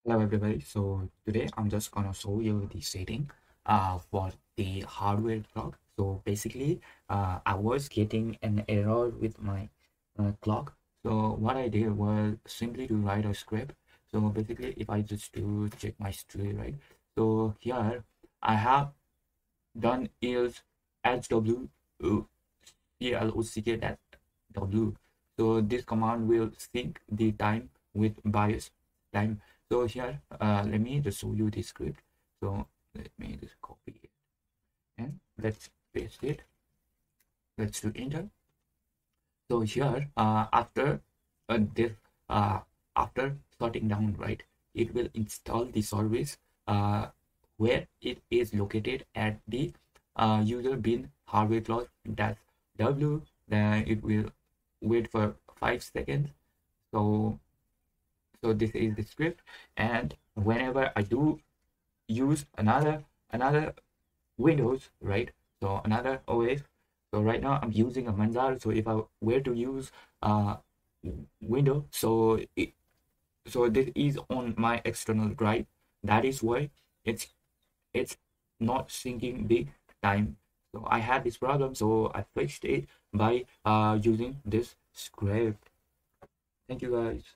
Hello everybody. So today I'm just gonna show you the setting for the hardware clock. So basically I was getting an error with my clock. So what I did was simply to write a script. So basically if I just do check my tree, right? So here I have done is hw clock-sync.w. So this command will sync the time with bias time. So here, let me just show you the script. So let me just copy it and let's paste it. Let's do enter. So here, this, uh, after sorting down, right, it will install the service uh, where it is located at the user bin hardware clause dash w. Then it will wait for 5 seconds. So this is the script, and whenever I do use another Windows, right? So another OS. So right now I'm using a Manjaro. So if I were to use uh Windows, so this is on my external drive. That is why it's it's not syncing the time. So I had this problem, so I fixed it by using this script. Thank you guys.